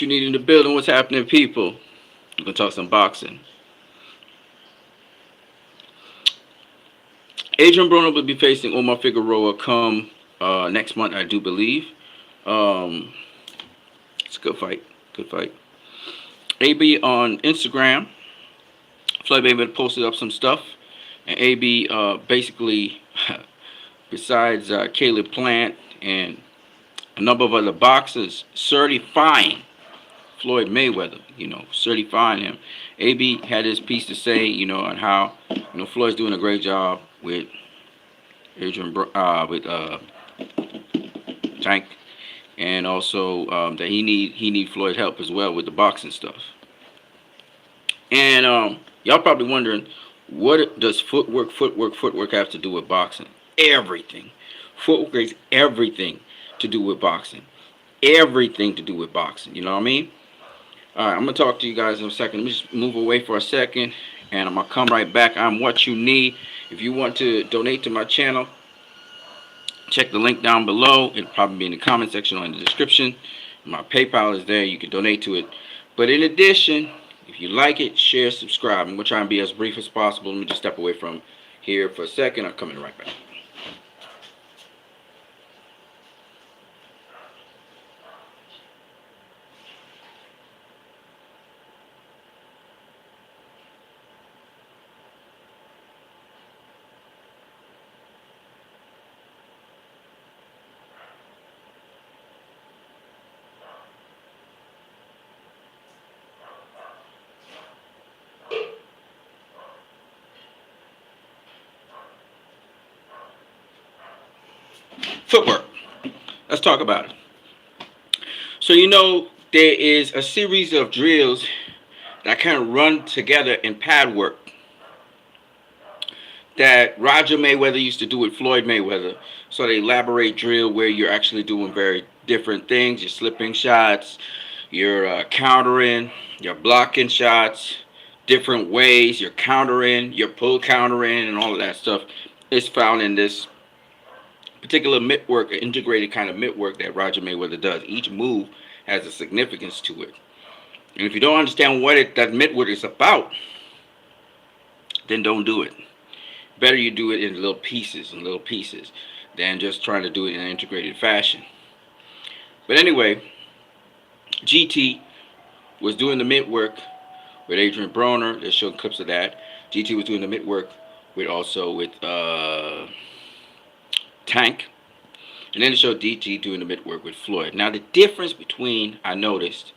You need in the building. What's happening, people? We're gonna talk some boxing. Adrian Broner will be facing Omar Figueroa come next month, I do believe. Um, it's a good fight. Good fight. AB on Instagram. Floyd Mayweather posted up some stuff, and AB basically, besides Caleb Plant and a number of other boxers, certifying Floyd Mayweather, certifying him. AB had his piece to say, on how, Floyd's doing a great job with with Tank, and also that he need Floyd help as well with the boxing stuff. And y'all probably wondering, what does footwork have to do with boxing? Everything. Footwork is everything to do with boxing. Everything to do with boxing. You know what I mean? All right, I'm gonna talk to you guys in a second. Let me just move away for a second, and I'm gonna come right back. I'm what you need. If you want to donate to my channel, check the link down below. It'll probably be in the comment section or in the description. My PayPal is there. You can donate to it. But in addition, if you like it, share, subscribe. I'm gonna try and be as brief as possible. Let me just step away from here for a second. I'm coming right back. Footwork. Let's talk about it. So there is a series of drills that kind of run together in pad work that Roger Mayweather used to do with Floyd Mayweather. So they elaborate drill where you're actually doing very different things. You're slipping shots, you're countering, you're blocking shots, different ways. You're countering, you're pull countering, and all of that stuff is found in this particular mitt work, integrated kind of mitt work that Roger Mayweather does. Each move has a significance to it. And if you don't understand what that mitt work is about, then don't do it. Better you do it in little pieces, than just trying to do it in an integrated fashion. But anyway, GT was doing the mitt work with Adrian Broner. They're showing clips of that. GT was doing the mitt work with Tank. And then it showed DT doing the mitt work with Floyd. Now the difference between, I noticed,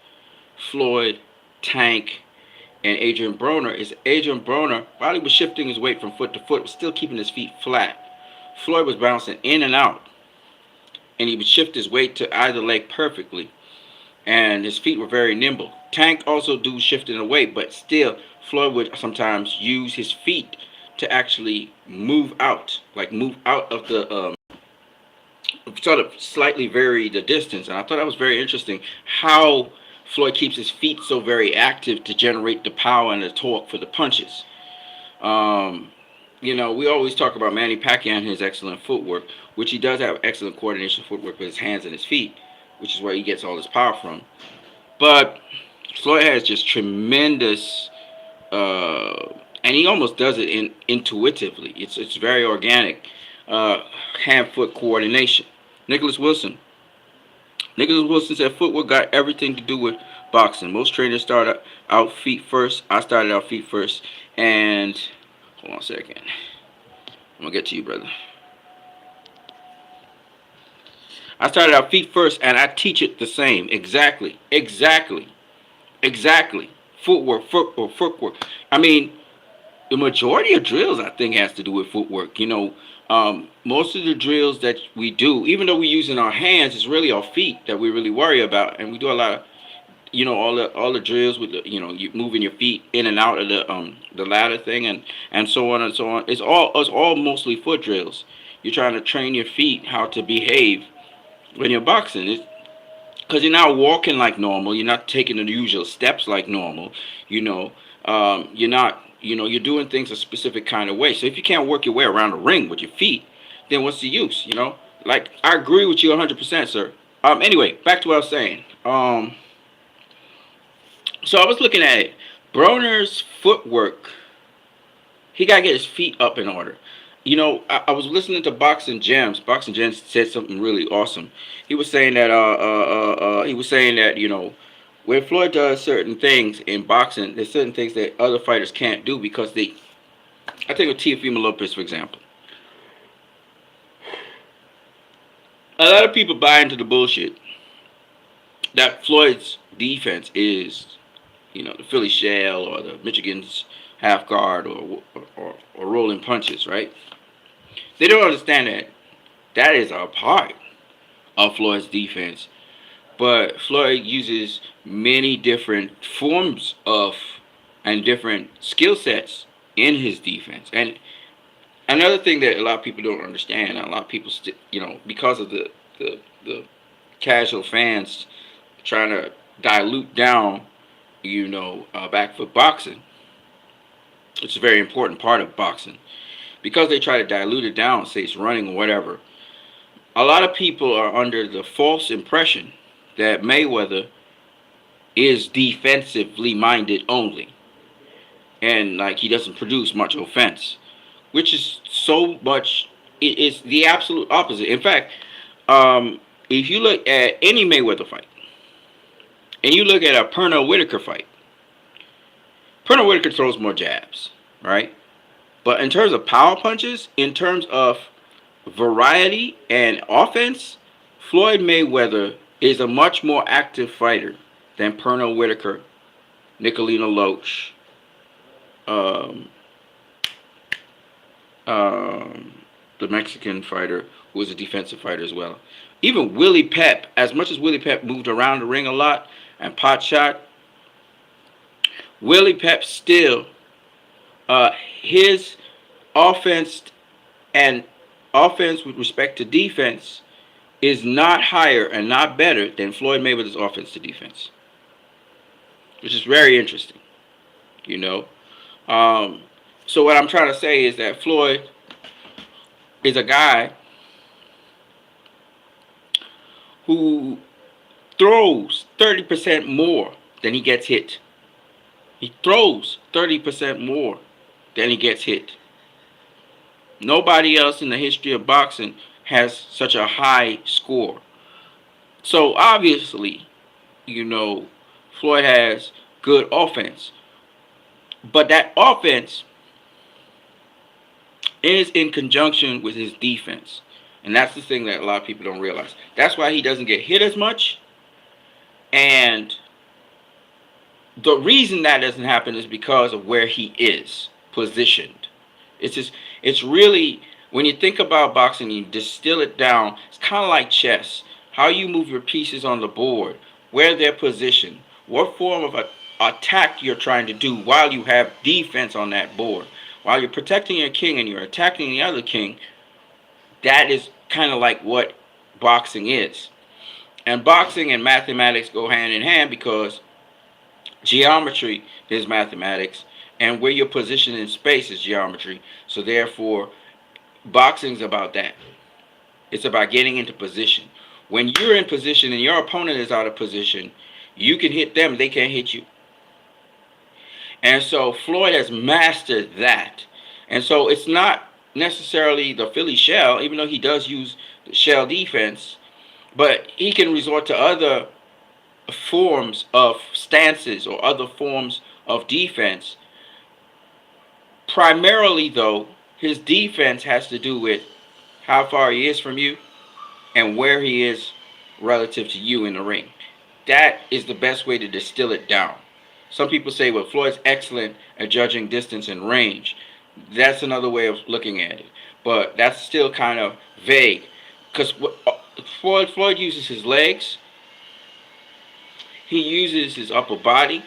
Floyd, Tank, and Adrian Broner is Adrian Broner, while he was shifting his weight from foot to foot, was still keeping his feet flat. Floyd was bouncing in and out, and he would shift his weight to either leg perfectly, and his feet were very nimble. Tank also do shifting the weight, but still Floyd would sometimes use his feet to actually move out of the sort of slightly vary the distance. And I thought that was very interesting, how Floyd keeps his feet so very active to generate the power and the torque for the punches. We always talk about Manny Pacquiao and his excellent footwork, which he does have excellent coordination footwork with his hands and his feet, which is where he gets all his power from. But Floyd has just tremendous, and he almost does it intuitively. It's very organic, hand-foot coordination. Nicholas Wilson said footwork got everything to do with boxing. Most trainers start out feet first. I started out feet first. And hold on a second. I'm going to get to you, brother. I started out feet first, and I teach it the same. Exactly. Footwork. I mean, the majority of drills, I think, has to do with footwork. Most of the drills that we do, even though we're using our hands, it's really our feet that we really worry about. And we do a lot of, all the drills with you moving your feet in and out of the ladder thing, and so on and so on. It's all mostly foot drills. You're trying to train your feet how to behave when you're boxing. Because you're not walking like normal. You're not taking the usual steps like normal. You're not. You're doing things a specific kind of way. So if you can't work your way around the ring with your feet, then what's the use? Like, I agree with you 100%, sir. Anyway, back to what I was saying. So I was looking at it. Broner's footwork, he got to get his feet up in order. I was listening to Boxing Gems. Boxing Gems said something really awesome. He was saying that when Floyd does certain things in boxing, there's certain things that other fighters can't do because they. I take Teofimo Lopez for example. A lot of people buy into the bullshit that Floyd's defense is, the Philly shell or the Michigan's half guard or rolling punches, right? They don't understand that that is a part of Floyd's defense. But Floyd uses many different forms of and different skill sets in his defense. And another thing that a lot of people don't understand, a lot of people, because of the casual fans trying to dilute down, back foot boxing. It's a very important part of boxing. Because they try to dilute it down, say it's running or whatever, a lot of people are under the false impression that Mayweather is defensively minded only. And like he doesn't produce much offense. Which is so much, it's the absolute opposite. In fact, if you look at any Mayweather fight, and you look at a Pernell Whitaker fight, Pernell Whitaker throws more jabs, right? But in terms of power punches, in terms of variety and offense, Floyd Mayweather is a much more active fighter than Pernell Whitaker, Nicolino Loach, the Mexican fighter who was a defensive fighter as well. Even Willie Pep, as much as Willie Pep moved around the ring a lot and pot shot, Willie Pep still, his offense and offense with respect to defense is not higher and not better than Floyd Mayweather's offense to defense, which is very interesting, you know. So what I'm trying to say is that Floyd is a guy who throws 30% more than he gets hit. He throws 30% more than he gets hit. Nobody else in the history of boxing has such a high score. So obviously, Floyd has good offense. But that offense is in conjunction with his defense. And that's the thing that a lot of people don't realize. That's why he doesn't get hit as much. And the reason that doesn't happen is because of where he is positioned. It's really, when you think about boxing, you distill it down. It's kind of like chess. How you move your pieces on the board, where they're positioned, what form of attack you're trying to do while you have defense on that board. While you're protecting your king and you're attacking the other king, that is kind of like what boxing is. And boxing and mathematics go hand in hand because geometry is mathematics and where you're positioned in space is geometry. So therefore, boxing's about that. It's about getting into position. When you're in position and your opponent is out of position, you can hit them, they can't hit you. And so Floyd has mastered that. And so it's not necessarily the Philly shell, even though he does use the shell defense, but he can resort to other forms of stances or other forms of defense. Primarily, though, his defense has to do with how far he is from you and where he is relative to you in the ring. That is the best way to distill it down. Some people say, well, Floyd's excellent at judging distance and range. That's another way of looking at it. But that's still kind of vague. Because Floyd uses his legs. He uses his upper body.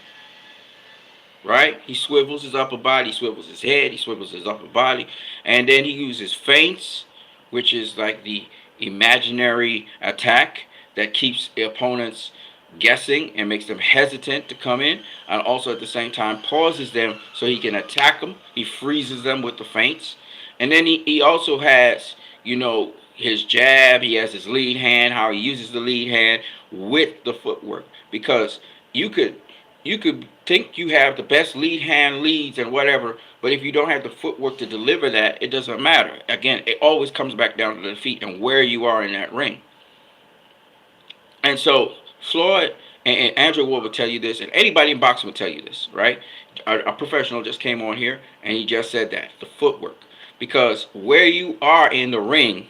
Right? He swivels his upper body. He swivels his head. He swivels his upper body. And then he uses feints, which is like the imaginary attack that keeps the opponents guessing and makes them hesitant to come in, and also at the same time pauses them so he can attack them. He freezes them with the feints. And then he also has, his jab. He has his lead hand, how he uses the lead hand with the footwork. Because you could you could think you have the best lead hand leads and whatever, but if you don't have the footwork to deliver that, it doesn't matter. Again, it always comes back down to the feet and where you are in that ring. And so Floyd and Andrew Ward will tell you this, and anybody in boxing will tell you this, right? A professional just came on here and he just said that the footwork, because where you are in the ring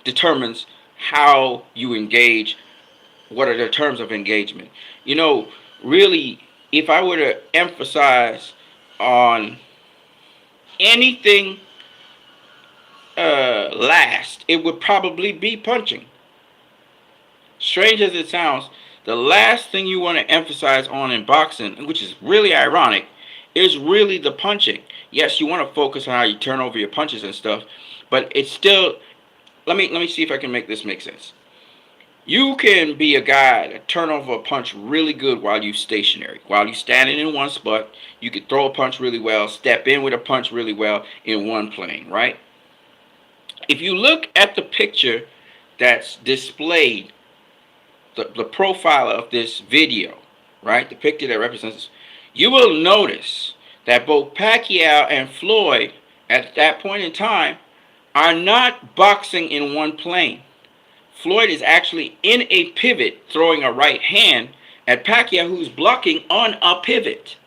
determines how you engage. What are the terms of engagement? You know, really, if I were to emphasize on anything last, it would probably be punching. Strange as it sounds, the last thing you want to emphasize on in boxing, which is really ironic, is really the punching. Yes, you want to focus on how you turn over your punches and stuff, but it's still. Let me see if I can make this make sense. You can be a guy that turn over a punch really good while you stationary. While you standing in one spot, you can throw a punch really well, step in with a punch really well in one plane, right? If you look at the picture that's displayed, the profile of this video, right? The picture that represents, you will notice that both Pacquiao and Floyd at that point in time are not boxing in one plane. Floyd is actually in a pivot throwing a right hand at Pacquiao, who's blocking on a pivot.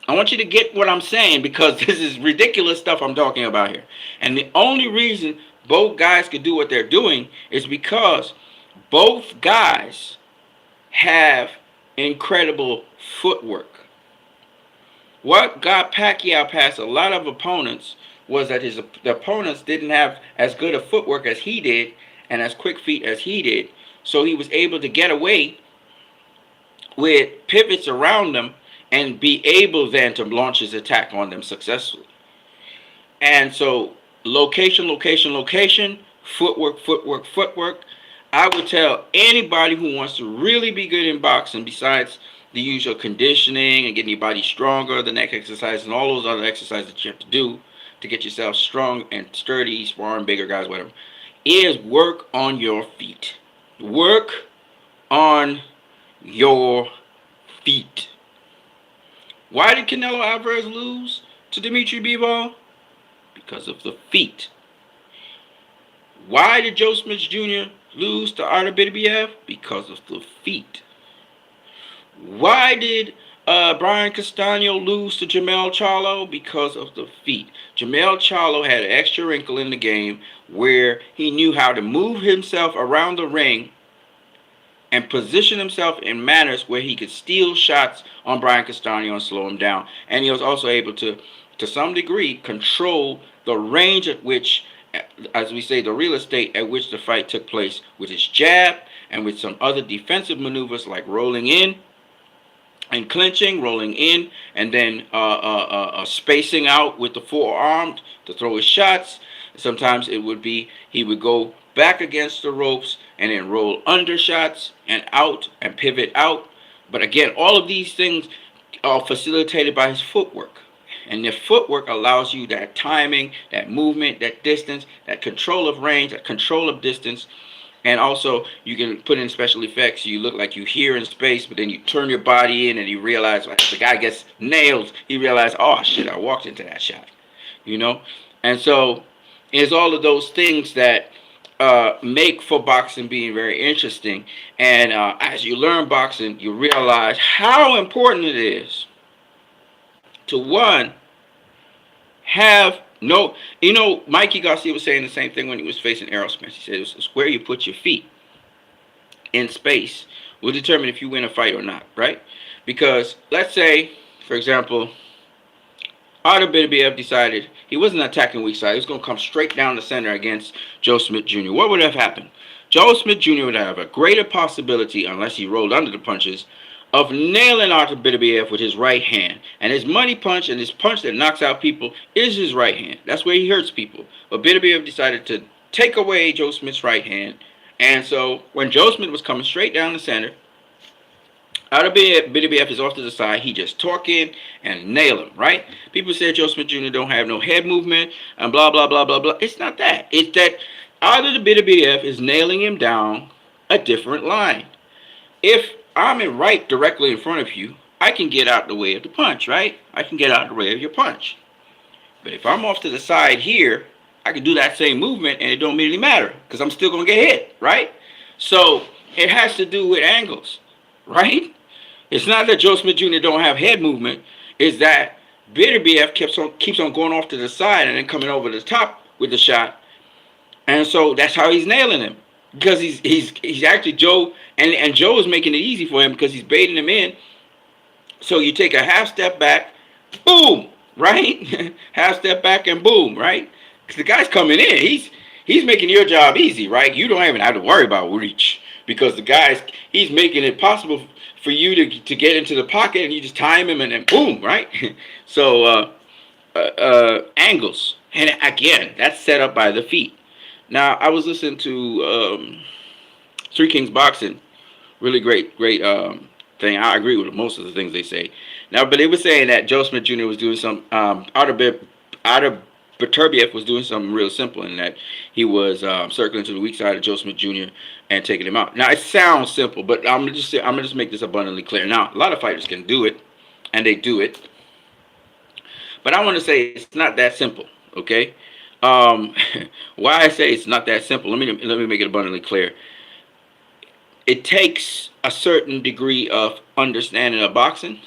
I want you to get what I'm saying, because this is ridiculous stuff I'm talking about here. And the only reason both guys could do what they're doing is because both guys have incredible footwork. What got Pacquiao past a lot of opponents was that the opponents didn't have as good a footwork as he did and as quick feet as he did. So he was able to get away with pivots around them and be able then to launch his attack on them successfully. And so location, location, location, footwork, footwork, footwork. I would tell anybody who wants to really be good in boxing, besides the usual conditioning and getting your body stronger, the neck exercise, and all those other exercises that you have to do to get yourself strong and sturdy, sparring bigger guys, whatever, is work on your feet. Work on your feet. Why did Canelo Alvarez lose to Dimitri Bivol? Because of the feet. Why did Joe Smith Jr. lose to Artur Beterbiev? Because of the feet. Why did Brian Castano lose to Jermell Charlo? Because of the feet. Jermell Charlo had an extra wrinkle in the game where he knew how to move himself around the ring and position himself in manners where he could steal shots on Brian Castano and slow him down. And he was also able to some degree, control the range at which, as we say, the real estate at which the fight took place with his jab and with some other defensive maneuvers like rolling in and clinching, rolling in, and then spacing out with the forearm to throw his shots. Sometimes it would be he would go back against the ropes and then roll under shots and out and pivot out. But again, all of these things are facilitated by his footwork. And the footwork allows you that timing, that movement, that distance, that control of range, that control of distance. And also, you can put in special effects. You look like you hear in space, but then you turn your body in and you realize, like, the guy gets nailed. He realized, oh, shit, I walked into that shot. You know? And so, it's all of those things that make for boxing being very interesting. And as you learn boxing, you realize how important it is to, one, have no, Mikey Garcia was saying the same thing when he was facing Errol Spence. He said it's where you put your feet in space will determine if you win a fight or not, right? Because let's say, for example, Artur Beterbiev decided he wasn't attacking weak side. He was going to come straight down the center against Joe Smith Jr. What would have happened? Joe Smith Jr. would have a greater possibility, unless he rolled under the punches, of nailing Artur Beterbiev with his right hand. And his money punch and his punch that knocks out people is his right hand. That's where he hurts people. But Beterbiev decided to take away Joe Smith's right hand. And so when Joe Smith was coming straight down the center, Artur Beterbiev is off to the side. He just torque in and nail him, right? People said Joe Smith Jr. don't have no head movement and blah, blah, blah, blah, blah. It's not that. It's that Artur Beterbiev is nailing him down a different line. If I'm in right directly in front of you, I can get out the way of the punch, right? I can get out the way of your punch. But if I'm off to the side here, I can do that same movement and it don't really matter because I'm still gonna get hit, right? So it has to do with angles, right? It's not that Joe Smith Jr. don't have head movement. It's that Bitterbiev keeps on going off to the side and then coming over the top with the shot, and so that's how he's nailing him because he's actually Joe, and Joe is making it easy for him because he's baiting him in. So you take a half step back, boom, right? Half step back and boom, right? Because the guy's coming in. He's making your job easy, right? You don't even have to worry about reach because he's making it possible for you to get into the pocket and you just time him and then boom, right? So angles, and again, that's set up by the feet. Now I was listening to Three Kings Boxing, really great thing. I agree with most of the things they say. Now, but they were saying that Joe Smith Jr. was doing some Artur Beterbiev was doing something real simple in that he was circling to the weak side of Joe Smith Jr. and taking him out. Now it sounds simple, but I'm gonna just make this abundantly clear. Now a lot of fighters can do it, and they do it, but I want to say it's not that simple. Okay, um, why I say it's not that simple? Let me make it abundantly clear. It takes a certain degree of understanding of boxing.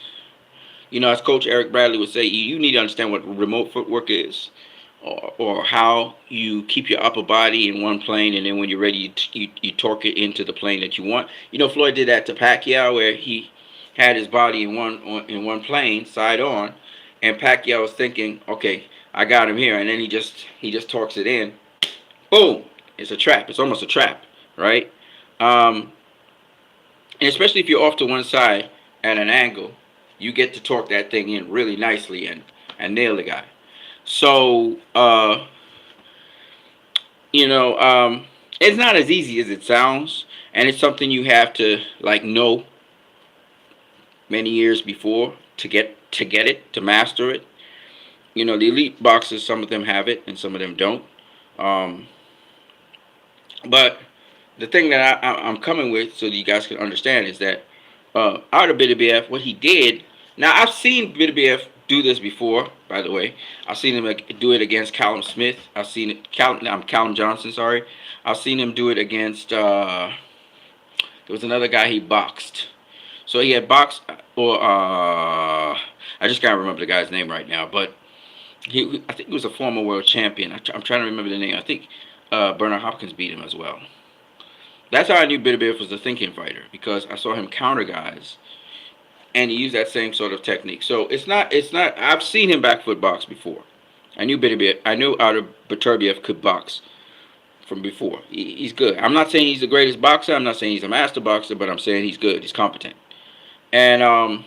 You know, as Coach Eric Bradley would say, you need to understand what remote footwork is, or how you keep your upper body in one plane, and then when you're ready, you torque it into the plane that you want. You know, Floyd did that to Pacquiao, where he had his body in one plane, side on, and Pacquiao was thinking, okay, I got him here, and then he just torques it in, boom, it's a trap. It's almost a trap, right? And especially if you're off to one side at an angle, you get to torque that thing in really nicely and nail the guy. So, it's not as easy as it sounds, and it's something you have to like know many years before to get it, to master it. You know, the elite boxers, some of them have it and some of them don't. Um, but the thing that I'm coming with, so that you guys can understand, is that Artur Beterbiev, what he did. Now I've seen Beterbiev do this before. By the way, I've seen him do it against Callum Smith. I've seen it. Callum Johnson. Sorry, I've seen him do it against. There was another guy he boxed. So he had boxed, or I just can't remember the guy's name right now, but I think he was a former world champion. I'm trying to remember the name. I think Bernard Hopkins beat him as well. That's how I knew Beterbiev was a thinking fighter, because I saw him counter guys, and he used that same sort of technique. So it's not. I've seen him back foot box before. I knew Artur Beterbiev could box from before. He's good. I'm not saying he's the greatest boxer. I'm not saying he's a master boxer, but I'm saying he's good. He's competent. And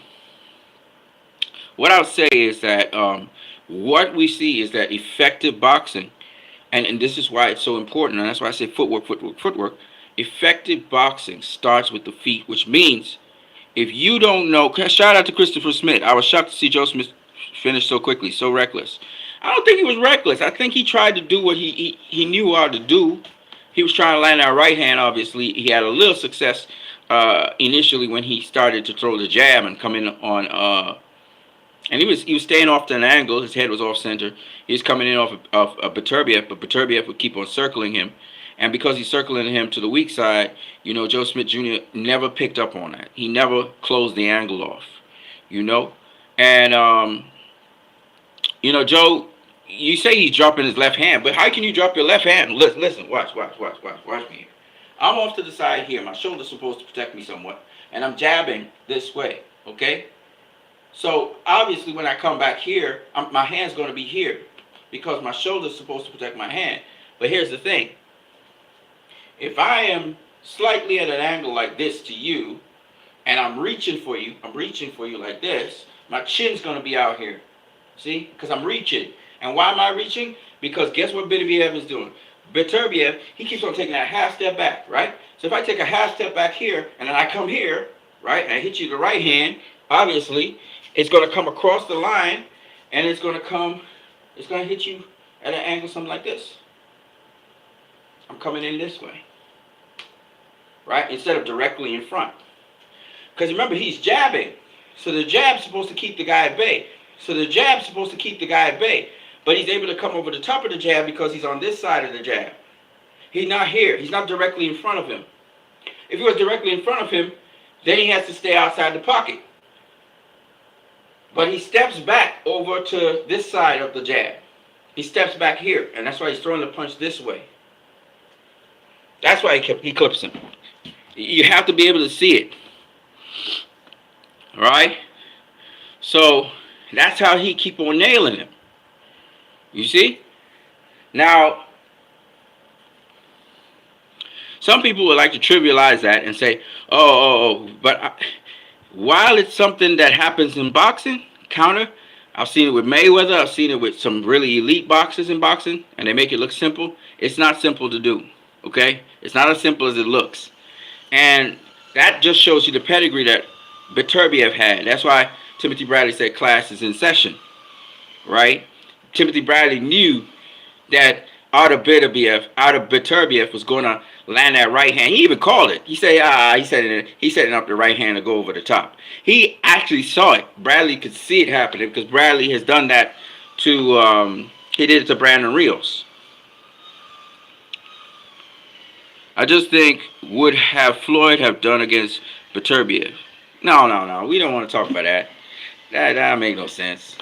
what I'll say is that what we see is that effective boxing, and this is why it's so important, and that's why I say footwork. Effective boxing starts with the feet, which means if you don't know, shout out to Christopher Smith. I was shocked to see Joe Smith finish so quickly, so reckless. I don't think he was reckless. I think he tried to do what he knew how to do. He was trying to land that right hand, obviously. He had a little success initially when he started to throw the jab and come in on, and he was staying off to an angle. His head was off center. He was coming in off Beterbiev, but Beterbiev would keep on circling him. And because he's circling him to the weak side, you know, Joe Smith Jr. never picked up on that. He never closed the angle off, you know. And, Joe, you say he's dropping his left hand, but how can you drop your left hand? Listen, watch me here. I'm off to the side here. My shoulder's supposed to protect me somewhat, and I'm jabbing this way, okay? So, obviously, when I come back here, my hand's going to be here because my shoulder's supposed to protect my hand. But here's the thing. If I am slightly at an angle like this to you, and I'm reaching for you like this, my chin's going to be out here. See? Because I'm reaching. And why am I reaching? Because guess what Beterbiev is doing? Beterbiev, he keeps on taking that half step back, right? So if I take a half step back here, and then I come here, right, and I hit you the right hand, obviously, it's going to come across the line, and it's going to hit you at an angle something like this. I'm coming in this way, right, instead of directly in front. Because remember, he's jabbing. So the jab's supposed to keep the guy at bay. So the jab's supposed to keep the guy at bay. But he's able to come over the top of the jab because he's on this side of the jab. He's not here. He's not directly in front of him. If he was directly in front of him, then he has to stay outside the pocket. But he steps back over to this side of the jab. He steps back here, and that's why he's throwing the punch this way. That's why he clips him. You have to be able to see it. All right? So that's how he keep on nailing him. You see? Now, some people would like to trivialize that and say, but while it's something that happens in boxing, counter, I've seen it with Mayweather, I've seen it with some really elite boxers in boxing, and they make it look simple. It's not simple to do, okay? It's not as simple as it looks. And that just shows you the pedigree that Beterbiev had. That's why Timothy Bradley said class is in session, right? Timothy Bradley knew that Artur Beterbiev was going to land that right hand. He even called it. He said, he's setting up the right hand to go over the top. He actually saw it. Bradley could see it happening because Bradley has done that to, he did it to Brandon Rios. I just think, would have Floyd have done against Beterbiev? No. We don't want to talk about that. That make no sense.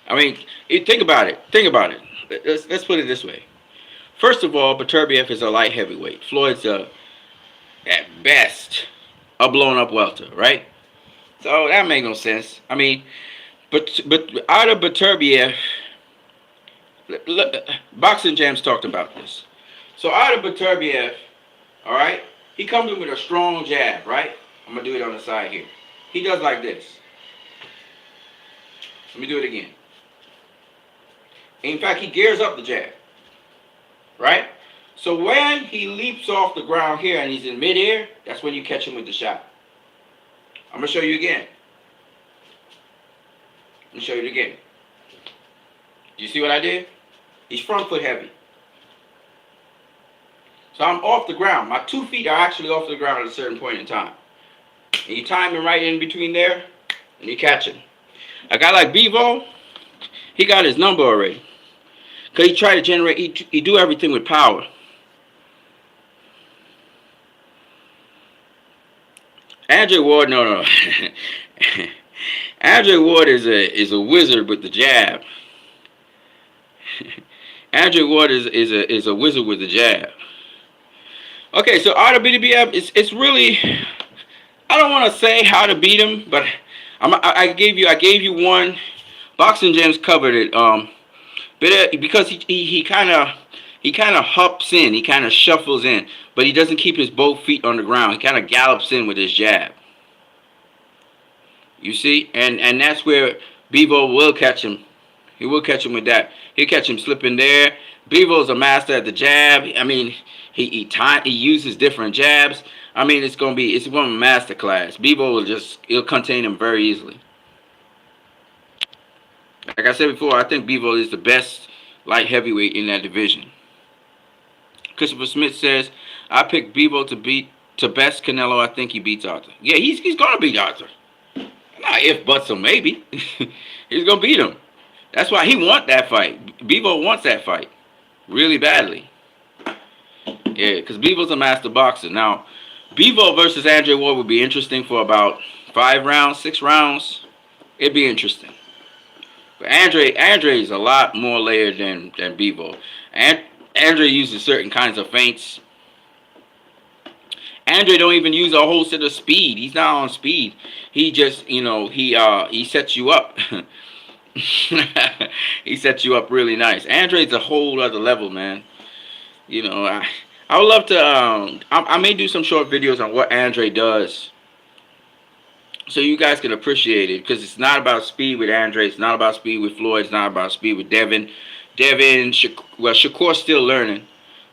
I mean, think about it. Let's put it this way. First of all, Beterbiev is a light heavyweight. Floyd's at best a blown up welter, right? So that makes no sense. I mean, but out of Beterbiev, Boxing Jams talked about this. So out of Beterbiev, all right, he comes in with a strong jab, right? I'm gonna do it on the side here. He does like this. Let me do it again. In fact, he gears up the jab. Right? So when he leaps off the ground here and he's in midair, that's when you catch him with the shot. I'm going to show you again. Let me show you it again. You see what I did? He's front foot heavy. So I'm off the ground. My 2 feet are actually off the ground at a certain point in time. And you time him right in between there, and you catch him. A guy like Bivol, he got his number already. Because he tried to generate, he do everything with power. Andre Ward, no. Andre Ward is a wizard with the jab. Andre Ward is a wizard with the jab. Okay, so Artur Beterbiev, it's really, I don't want to say how to beat him, but I gave you one. Boxing Gems covered it. Because he kind of hops in, he kind of shuffles in, but he doesn't keep his both feet on the ground. He kind of gallops in with his jab. You see, and that's where Bivol will catch him. He will catch him with that. He'll catch him slipping there. Bivol's a master at the jab. I mean, he uses different jabs. I mean, it's one master class. Bivol he'll contain him very easily. Like I said before, I think Bivol is the best light heavyweight in that division. Christopher Smith says, I picked Bivol to best Canelo. I think he beats Arthur. Yeah, he's going to beat Arthur. Not if, but, so maybe. He's going to beat him. That's why he wants that fight. Bivol wants that fight really badly. Yeah, because Bivol's a master boxer. Now, Bivol versus Andre Ward would be interesting for about 5 rounds, 6 rounds. It'd be interesting. But Andre is a lot more layered than Bivol. Andre uses certain kinds of feints. Andre don't even use a whole set of speed. He's not on speed. He just, he sets you up. He sets you up really nice. Andre's a whole other level, man. I would love to, I may do some short videos on what Andre does, so you guys can appreciate it, because it's not about speed with Andre. It's not about speed with Floyd. It's not about speed with Devin. Shakur's still learning,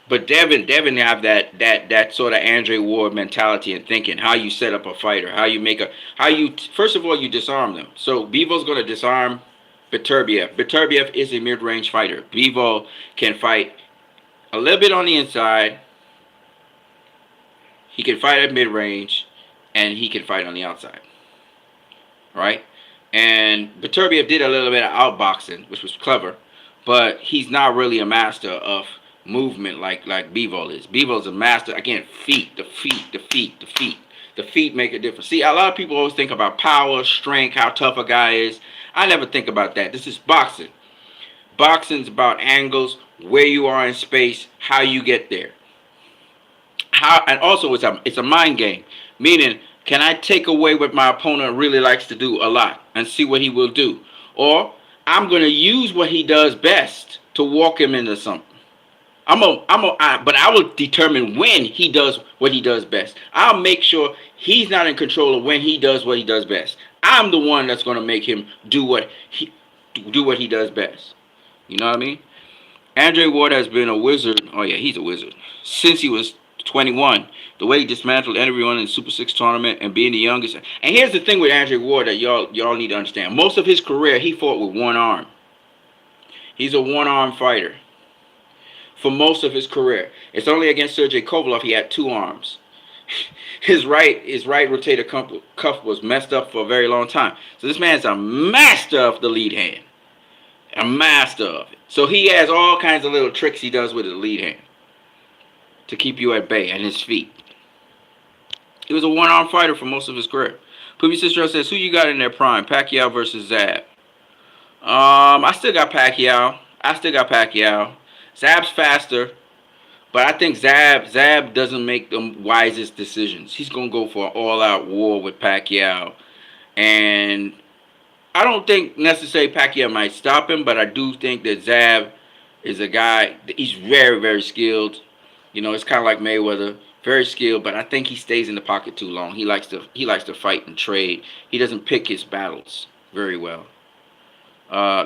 but Devin have that sort of Andre Ward mentality and thinking. How you set up a fighter. First of all, you disarm them. So Bivol's going to disarm Beterbiev. Beterbiev is a mid-range fighter. Bivol can fight a little bit on the inside. He can fight at mid-range, and he can fight on the outside. right? And Beterbiev did a little bit of outboxing, which was clever, but he's not really a master of movement like Bivol is. Bivol's a master again, feet, the feet, the feet, the feet. The feet make a difference. See, a lot of people always think about power, strength, how tough a guy is. I never think about that. This is boxing. Boxing's about angles, where you are in space, how you get there. How, and also it's a mind game, meaning can I take away what my opponent really likes to do a lot and see what he will do, or I'm gonna use what he does best to walk him into something. But I will determine when he does what he does best. I'll make sure he's not in control of when he does what he does best. I'm the one that's gonna make him do what he does best. You know what I mean? Andre Ward has been a wizard. Oh yeah, he's a wizard since he was 21. The way he dismantled everyone in the Super Six tournament and being the youngest. And here's the thing with Andre Ward that y'all need to understand. Most of his career, he fought with one arm. He's a one-arm fighter for most of his career. It's only against Sergey Kovalev he had two arms. His right rotator cuff was messed up for a very long time. So this man's a master of the lead hand. A master of it. So he has all kinds of little tricks he does with his lead hand to keep you at bay, and his feet. He was a one-arm fighter for most of his career. Poopy Sister says, who you got in their prime? Pacquiao versus Zab. I still got Pacquiao. Zab's faster, but I think Zab doesn't make the wisest decisions. He's going to go for an all-out war with Pacquiao. And I don't think necessarily Pacquiao might stop him, but I do think that Zab is a guy, he's very, very skilled. You know, it's kind of like Mayweather, very skilled, but I think he stays in the pocket too long. He likes to fight and trade. He doesn't pick his battles very well.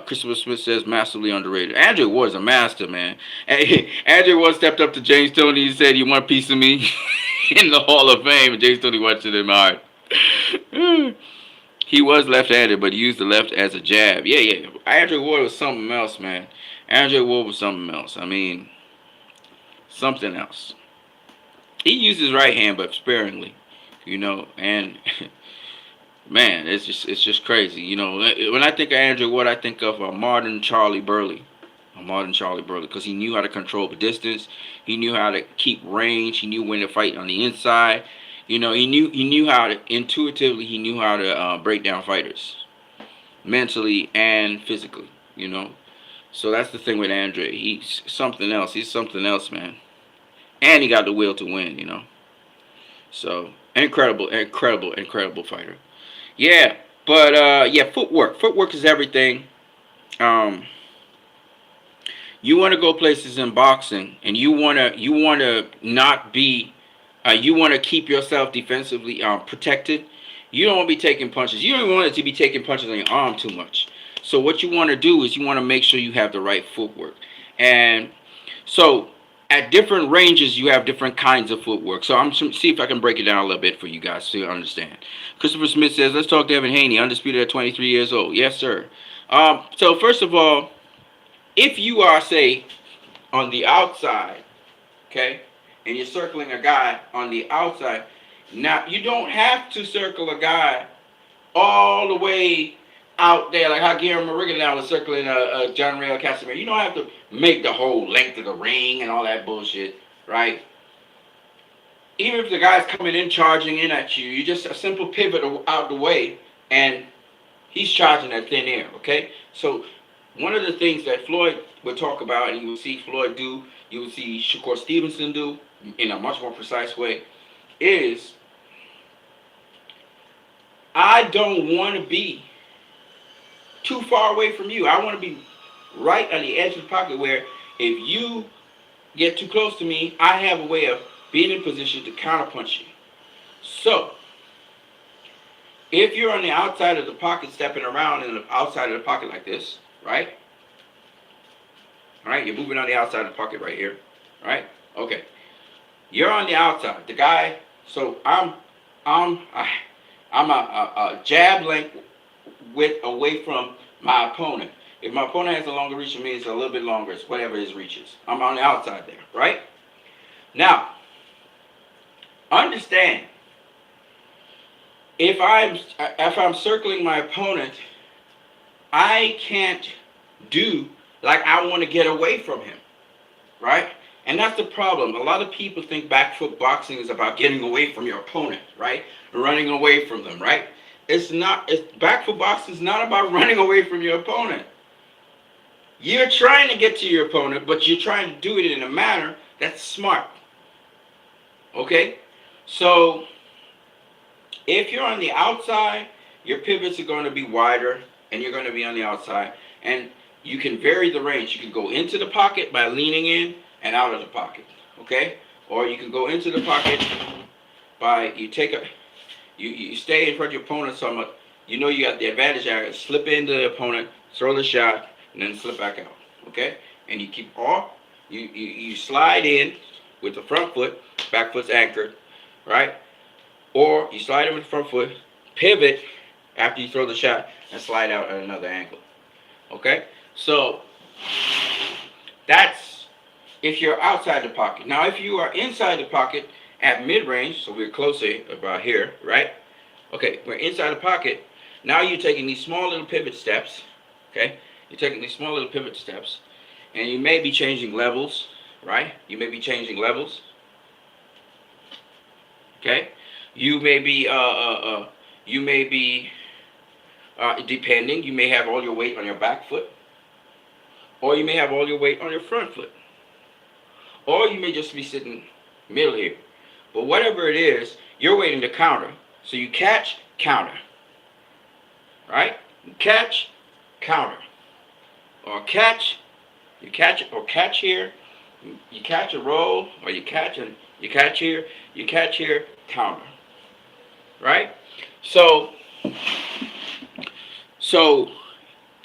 Christopher Smith says massively underrated. Andrew Ward's a master, man. Andrew Ward stepped up to James Toney and said, "You want a piece of me?" in the Hall of Fame. And James Toney watched it in hard. He was left-handed, but he used the left as a jab. Yeah. Andrew Ward was something else, man. Andrew Ward was something else. I mean, something else. He used his right hand, but sparingly, you know. And man, it's just crazy, you know. When I think of Andrew Ward, I think of a modern Charlie Burley, because he knew how to control the distance. He knew how to keep range. He knew when to fight on the inside. You know, he knew how to intuitively. He knew how to break down fighters, mentally and physically. You know, so that's the thing with Andre. He's something else. He's something else, man. And he got the will to win. You know, so incredible fighter. Yeah, but yeah, footwork. Footwork is everything. You want to go places in boxing, and you wanna not be. You want to keep yourself defensively protected. You don't want to be taking punches. You don't want it to be taking punches on your arm too much. So what you want to do is you want to make sure you have the right footwork. And so at different ranges, you have different kinds of footwork. So I'm see if I can break it down a little bit for you guys so you understand. Christopher Smith says, let's talk to Evan Haney, undisputed at 23 years old. Yes, sir. So first of all, if you are, say, on the outside, okay, and you're circling a guy on the outside, now you don't have to circle a guy all the way out there like how Guillermo Rigondeaux was circling John Ray Casimir. You don't have to make the whole length of the ring and all that bullshit, right? Even if the guy's coming in, charging in at you, you just a simple pivot out the way, and he's charging at thin air, okay? So one of the things that Floyd would talk about, and you would see Floyd do, you would see Shakur Stevenson do in a much more precise way, is I don't want to be too far away from you. I want to be right on the edge of the pocket where if you get too close to me, I have a way of being in position to counterpunch you. So, if you're on the outside of the pocket, stepping around in the outside of the pocket like this, right? All right, you're moving on the outside of the pocket right here, right? Okay. You're on the outside. The guy, so I'm a jab length width away from my opponent. If my opponent has a longer reach than me, it's a little bit longer. It's whatever his reach is. I'm on the outside there, right? Now, understand, if I'm circling my opponent, I can't do like I want to get away from him, right? And that's the problem. A lot of people think back foot boxing is about getting away from your opponent, right? Running away from them, right? It's not. Back foot boxing is not about running away from your opponent. You're trying to get to your opponent, but you're trying to do it in a manner that's smart. Okay? So if you're on the outside, your pivots are going to be wider, and you're going to be on the outside. And you can vary the range. You can go into the pocket by leaning in and out of the pocket. Okay? Or you can go into the pocket by you stay in front of your opponent somewhat. You know you got the advantage area. Slip into the opponent, throw the shot, and then slip back out. Okay? And you keep off. You slide in with the front foot, back foot's anchored, right? Or you slide in with the front foot, pivot after you throw the shot, and slide out at another angle. Okay? So that's if you're outside the pocket. Now if you are inside the pocket at mid-range, so we're closer about here, right? Okay, we're inside the pocket. Now you're taking these small little pivot steps, okay? You're taking these small little pivot steps, and you may be changing levels, right? You may be changing levels, okay? You may be, depending, you may have all your weight on your back foot, or you may have all your weight on your front foot, or you may just be sitting middle here. But whatever it is, you're waiting to counter. So you catch, counter, right? You catch, counter, or catch, you catch it, or catch here, you catch a roll, or you catch here, you catch here, counter, right? So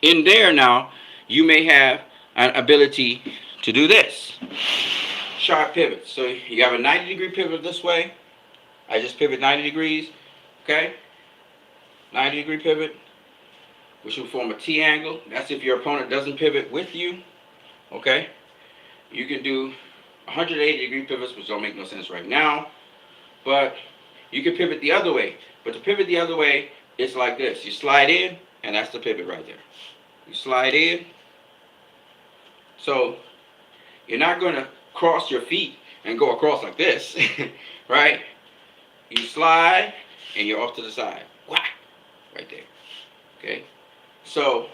in there now, you may have an ability to do this. Sharp pivot. So you have a 90-degree pivot this way. I just pivot 90 degrees. Okay? 90-degree pivot, which will form a T angle. That's if your opponent doesn't pivot with you. Okay? You can do 180-degree pivots, which don't make no sense right now. But you can pivot the other way. But to pivot the other way, it's like this. You slide in, and that's the pivot right there. You slide in. So you're not going to cross your feet and go across like this, right? You slide and you're off to the side. Whack! Right there. Okay? So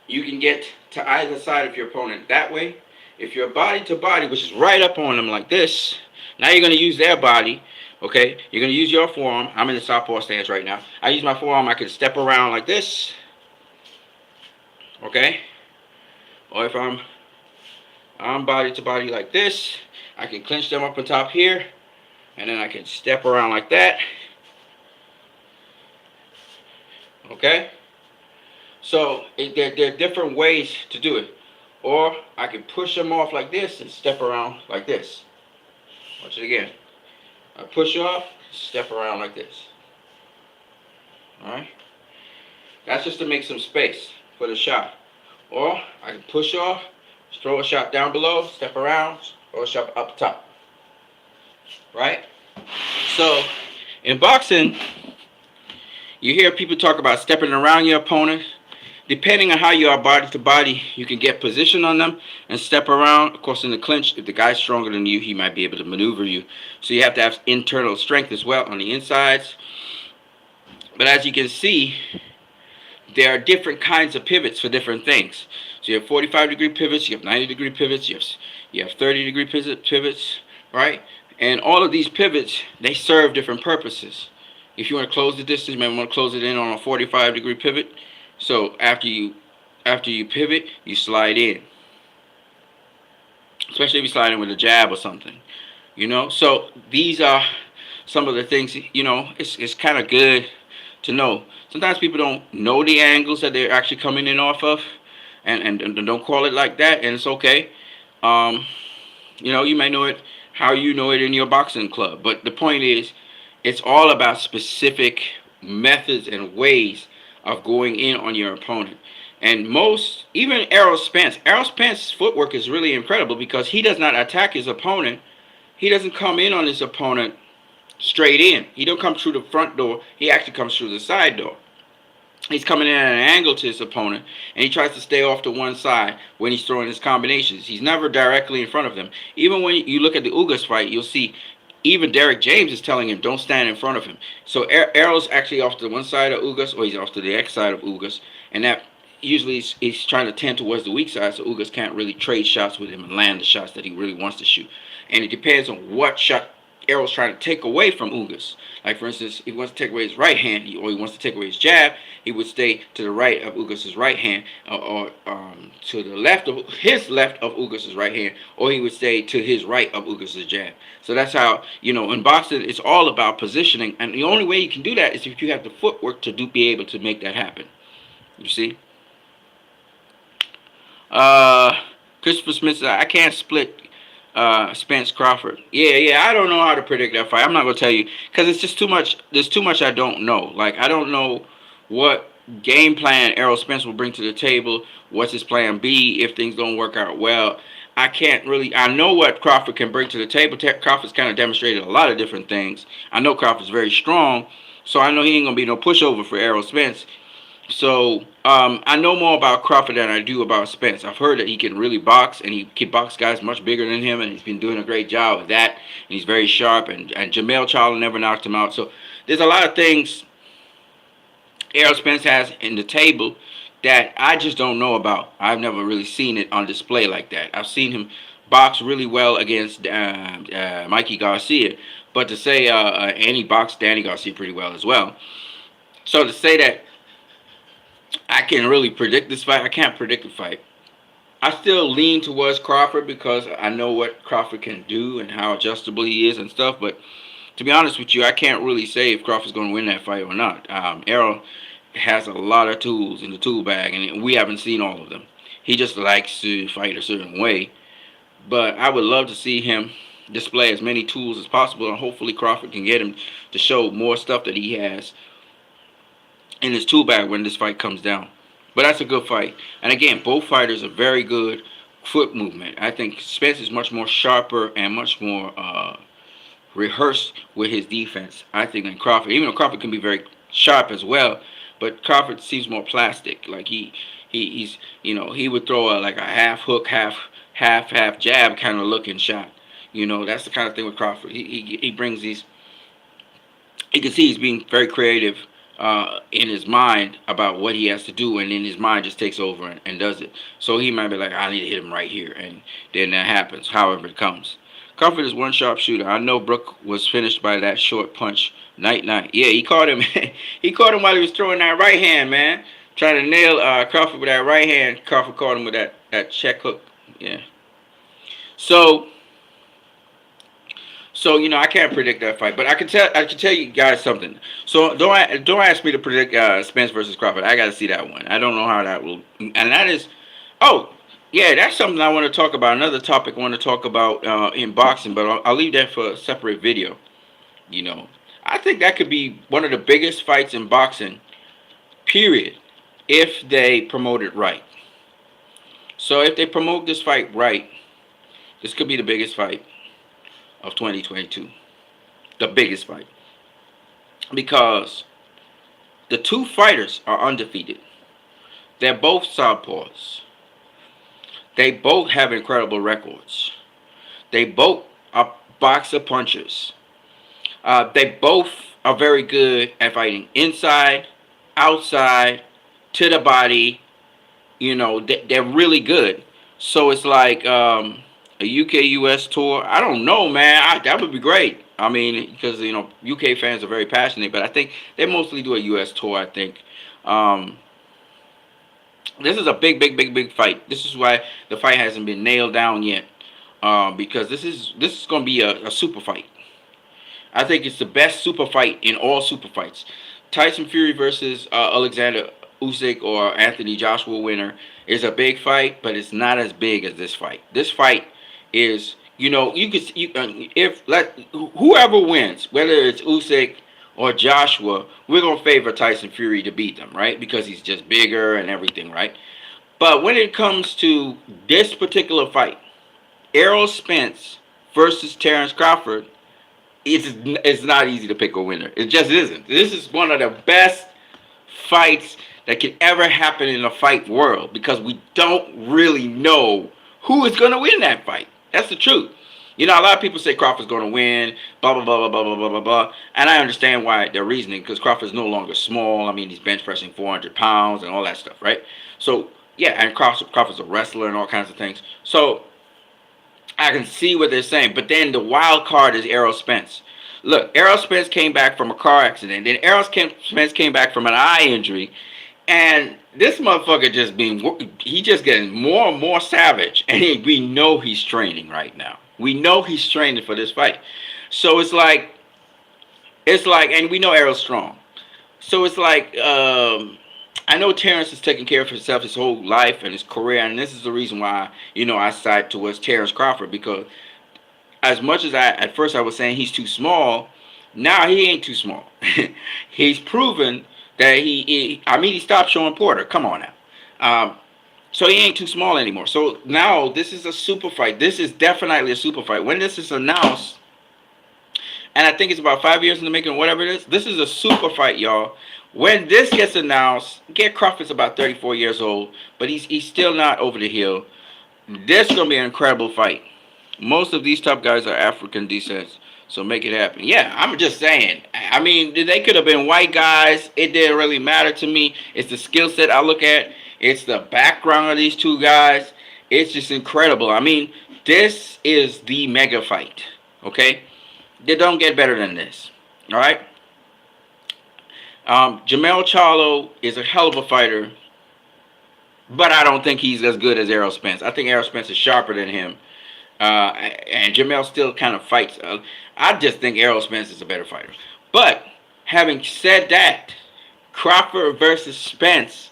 you can get to either side of your opponent that way. If you're body to body, which is right up on them like this, now you're going to use their body. Okay? You're going to use your forearm. I'm in the southpaw stance right now. I use my forearm. I can step around like this. Okay? Or if I'm body to body like this, I can clinch them up on top here, and then I can step around like that. Okay? So there are different ways to do it. Or I can push them off like this and step around like this. Watch it again. I push off, step around like this. Alright? That's just to make some space for the shot. Or I can push off, throw a shot down below, step around, throw a shot up top. Right? So, in boxing, you hear people talk about stepping around your opponent. Depending on how you are body to body, you can get position on them and step around. Of course, in the clinch, if the guy's stronger than you, he might be able to maneuver you. So you have to have internal strength as well on the insides. But as you can see, there are different kinds of pivots for different things. So you have 45-degree pivots, you have 90-degree pivots, you have 30-degree pivots, right? And all of these pivots, they serve different purposes. If you want to close the distance, you may want to close it in on a 45-degree pivot. So after you pivot, you slide in. Especially if you slide in with a jab or something. You know? So these are some of the things, you know, it's kind of good to know. Sometimes people don't know the angles that they're actually coming in off of, and don't call it like that, and it's okay. You know, you may know it how you know it in your boxing club, but the point is, it's all about specific methods and ways of going in on your opponent. And most, even Errol Spence's footwork is really incredible because he does not attack his opponent. He doesn't come in on his opponent straight in. He don't come through the front door. He actually comes through the side door. He's coming in at an angle to his opponent, and he tries to stay off to one side when he's throwing his combinations. He's never directly in front of them. Even when you look at the Ugas fight, you'll see even Derek James is telling him, don't stand in front of him. So Errol's actually off to one side of Ugas, or he's off to the X side of Ugas, and that usually he's trying to tend towards the weak side, so Ugas can't really trade shots with him and land the shots that he really wants to shoot. And it depends on what shot Errol's trying to take away from Ugas. Like, for instance, if he wants to take away his right hand, or he wants to take away his jab, he would stay to the right of Ugas' right hand, or to the left of Ugas' right hand, or he would stay to his right of Ugas' jab. So that's how, in boxing, it's all about positioning, and the only way you can do that is if you have the footwork to be able to make that happen. You see? Christopher Smith said, I can't split Spence Crawford. Yeah, I don't know how to predict that fight. I'm not gonna tell you because it's just too much. There's too much I don't know. Like, I don't know what game plan Errol Spence will bring to the table. What's his plan B if things don't work out well? I can't really. I know what Crawford can bring to the table. Crawford's kind of demonstrated a lot of different things. I know Crawford's very strong, so I know he ain't gonna be no pushover for Errol Spence. So I know more about Crawford than I do about Spence. I've heard that he can really box, and he can box guys much bigger than him, and he's been doing a great job with that. And he's very sharp, and Jamel Charlo never knocked him out. So there's a lot of things Errol Spence has in the table that I just don't know about. I've never really seen it on display like that. I've seen him box really well against Mikey Garcia, but to say, and he boxed Danny Garcia pretty well as well. So to say that I can really predict this fight, I can't predict the fight. I still lean towards Crawford because I know what Crawford can do and how adjustable he is and stuff. But to be honest with you, I can't really say if Crawford's going to win that fight or not. Errol has a lot of tools in the tool bag, and we haven't seen all of them. He just likes to fight a certain way. But I would love to see him display as many tools as possible, and hopefully Crawford can get him to show more stuff that he has in his tool bag when this fight comes down. But that's a good fight. And again, both fighters are very good foot movement. I think Spence is much more sharper and much more rehearsed with his defense, I think, than Crawford. Even though Crawford can be very sharp as well, but Crawford seems more plastic. Like he's he would throw like a half hook, half jab kind of looking shot. That's the kind of thing with Crawford. He brings these. You can see he's being very creative in his mind about what he has to do, and then his mind just takes over and does it. So he might be like, I need to hit him right here, and then that happens, however it comes. Crawford is one sharpshooter. I know Brook was finished by that short punch. Night. Yeah, he caught him. He caught him while he was throwing that right hand, man. Trying to nail Crawford with that right hand. Crawford caught him with that check hook. Yeah. So I can't predict that fight, but I can tell you guys something. So don't ask me to predict Spence versus Crawford. I got to see that one. I don't know how that will, and that is, that's something I want to talk about. Another topic I want to talk about in boxing, but I'll leave that for a separate video. I think that could be one of the biggest fights in boxing, period, if they promote it right. So if they promote this fight right, this could be the biggest fight of 2022. The biggest fight. Because the two fighters are undefeated. They're both southpaws. They both have incredible records. They both are boxer punchers. They both are very good at fighting inside, outside, to the body. They're really good. So it's like a UK-US tour. I don't know, man. That would be great. I mean, because, UK fans are very passionate, but I think they mostly do a US tour, I think. This is a big fight. This is why the fight hasn't been nailed down yet. Because this is going to be a super fight. I think it's the best super fight in all super fights. Tyson Fury versus Alexander Usyk or Anthony Joshua winner is a big fight, but it's not as big as this fight. This fight is, whoever wins, whether it's Usyk or Joshua, we're going to favor Tyson Fury to beat them, right? Because he's just bigger and everything, right? But when it comes to this particular fight, Errol Spence versus Terence Crawford, it's not easy to pick a winner. It just isn't. This is one of the best fights that can ever happen in a fight world because we don't really know who is going to win that fight. That's the truth. You know, a lot of people say Crawford's going to win, blah, blah, blah, blah, blah, blah, blah, blah, blah. And I understand why they're reasoning because Crawford's no longer small. I mean, he's bench pressing 400 pounds and all that stuff, right? So, yeah, and Crawford's a wrestler and all kinds of things. So, I can see what they're saying. But then the wild card is Errol Spence. Look, Errol Spence came back from a car accident. Then Spence came back from an eye injury. And this motherfucker he just getting more and more savage. And we know he's training right now. We know he's training for this fight. So and we know Errol's strong. So it's like, I know Terrence has taken care of himself his whole life and his career. And this is the reason why, I side towards Terrence Crawford. Because as much as at first I was saying he's too small, now he ain't too small. He's proven that he stopped showing Porter. Come on now. So he ain't too small anymore. So now this is a super fight. This is definitely a super fight. When this is announced, and I think it's about 5 years in the making, whatever it is, this is a super fight, y'all. When this gets announced, Crawford's about 34 years old, but he's still not over the hill. This is going to be an incredible fight. Most of these top guys are African descent, so make it happen. Yeah, I'm just saying. I mean, they could have been white guys. It didn't really matter to me. It's the skill set I look at. It's the background of these two guys. It's just incredible. I mean, this is the mega fight, okay? They don't get better than this, all right? Jermell Charlo is a hell of a fighter, but I don't think he's as good as Errol Spence. I think Errol Spence is sharper than him. And Jermell still kind of fights. I just think Errol Spence is a better fighter. But having said that, Crawford versus Spence.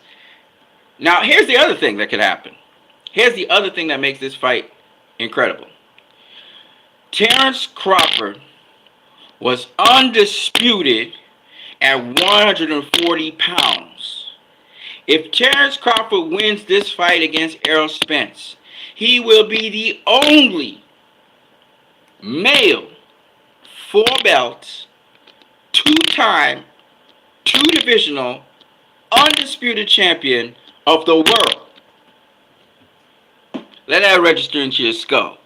Now, here's the other thing that could happen. Here's the other thing that makes this fight incredible. Terrence Crawford was undisputed at 140 pounds. If Terrence Crawford wins this fight against Errol Spence, he will be the only male 4 belts, 2-time, 2-divisional, undisputed champion of the world. Let that register into your skull.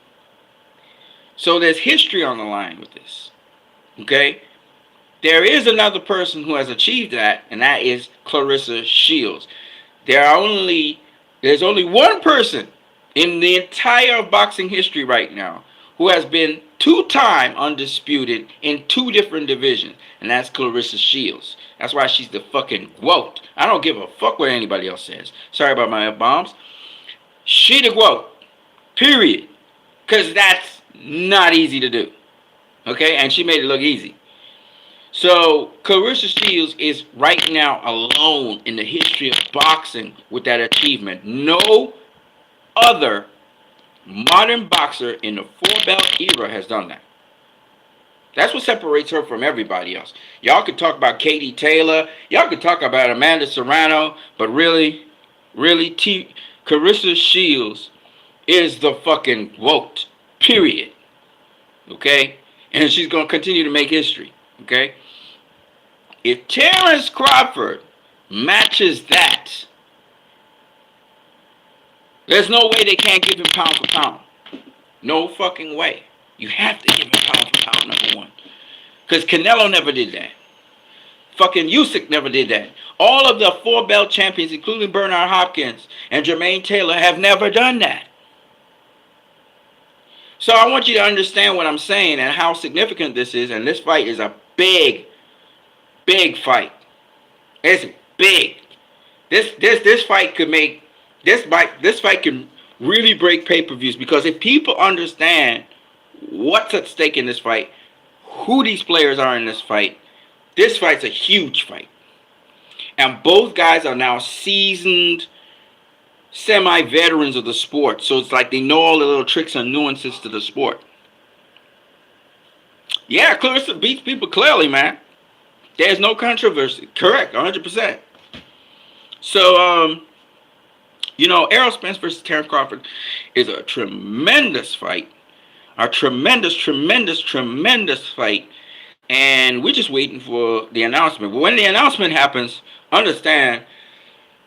So there's history on the line with this. Okay? There is another person who has achieved that, and that is Clarissa Shields. There's only one person in the entire boxing history right now who has been 2-time undisputed in 2 different divisions, and that's Clarissa Shields. That's why she's the fucking GOAT. I don't give a fuck what anybody else says. Sorry about my F-bombs. She the GOAT. Period. Because that's not easy to do. Okay? And she made it look easy. So, Clarissa Shields is right now alone in the history of boxing with that achievement. No other modern boxer in the 4-belt era has done that. That's what separates her from everybody else. Y'all could talk about Katie Taylor. Y'all could talk about Amanda Serrano. But really, Clarissa Shields is the fucking GOAT. Period. Okay? And she's going to continue to make history. Okay? If Terrence Crawford matches that, there's no way they can't give him pound for pound. No fucking way. You have to give him pound for pound, number one. Because Canelo never did that. Fucking Usyk never did that. All of the 4-belt champions, including Bernard Hopkins and Jermaine Taylor, have never done that. So I want you to understand what I'm saying and how significant this is. And this fight is a big fight. It's big. This fight could make this fight can really break pay-per-views, because if people understand what's at stake in this fight, who these players are in this fight's a huge fight. And both guys are now seasoned semi-veterans of the sport. So it's like they know all the little tricks and nuances to the sport. Yeah, Clarissa beats people clearly, man. There's no controversy. Correct, 100%. So, Errol Spence versus Terrence Crawford is a tremendous fight. A tremendous, tremendous, tremendous fight. And we're just waiting for the announcement. But when the announcement happens, understand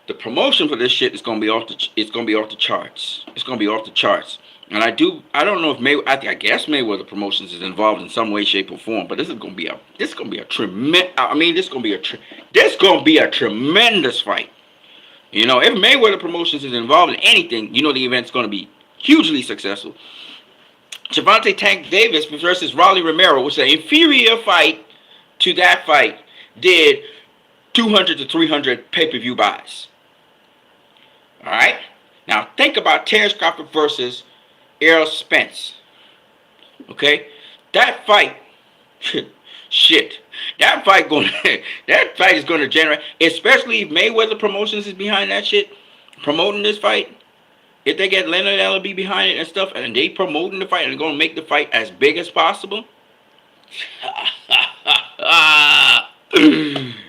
the promotion for this shit is gonna be off the it's gonna be off the charts. It's gonna be off the charts. And I don't know if I guess Mayweather Promotions is involved in some way, shape, or form. But this is gonna be a tremendous. I mean, this gonna be a tremendous fight. You know, if Mayweather Promotions is involved in anything, you know the event's gonna be hugely successful. Gervonta Tank Davis versus Rolly Romero, which is an inferior fight to that fight, did 200 to 300 pay-per-view buys. All right. Now think about Terrence Crawford versus Errol Spence. Okay, that fight, shit. That fight is gonna generate, especially if Mayweather Promotions is behind that shit, promoting this fight. If they get Leonard Ellaby behind it and stuff, and they promoting the fight and they're gonna make the fight as big as possible,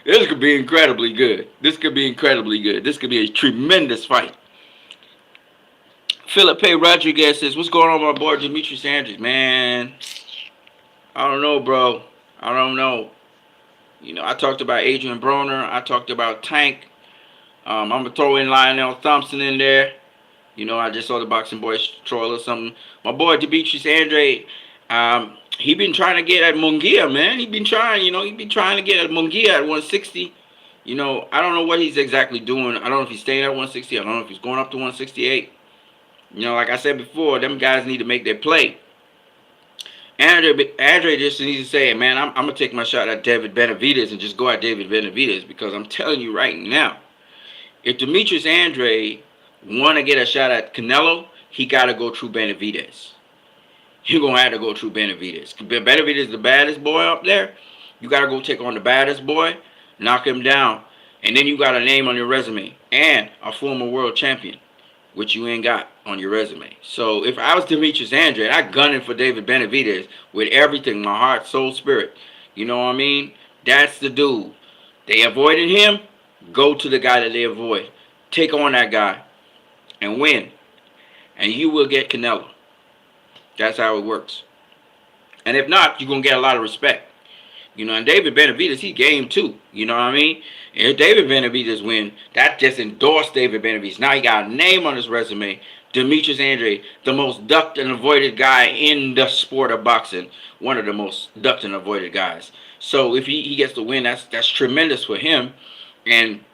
this could be incredibly good. This could be a tremendous fight. Felipe Rodriguez says, "What's going on, my boy Demetrius Andrews? Man, I don't know, bro. I don't know. You know, I talked about Adrian Broner. I talked about Tank. I'm gonna throw in Lionel Thompson in there. You know, I just saw the Boxing Boys troll or something. My boy Demetrius Andre, he been trying to get at Munguia, man. He been trying to get at Munguia at 160. You know, I don't know what he's exactly doing. I don't know if he's staying at 160. I don't know if he's going up to 168. You know, like I said before, them guys need to make their play. Andre just needs to say, man, I'm going to take my shot at David Benavidez and just go at David Benavidez, because I'm telling you right now, if Demetrius Andre want to get a shot at Canelo, he got to go through Benavidez. You're going to have to go through Benavidez. Benavidez is the baddest boy up there. You got to go take on the baddest boy, knock him down, and then you got a name on your resume and a former world champion, which you ain't got on your resume. So if I was Demetrius Andre, I'd gunning for David Benavidez with everything, my heart, soul, spirit. You know what I mean? That's the dude. They avoided him. Go to the guy that they avoid. Take on that guy and win. And you will get Canelo. That's how it works. And if not, you're going to get a lot of respect. You know, and David Benavidez, he game too. You know what I mean? If David Benavidez win, that just endorsed David Benavidez. Now he got a name on his resume. Demetrius Andre, the most ducked and avoided guy in the sport of boxing. One of the most ducked and avoided guys. So if he gets to win, that's tremendous for him. And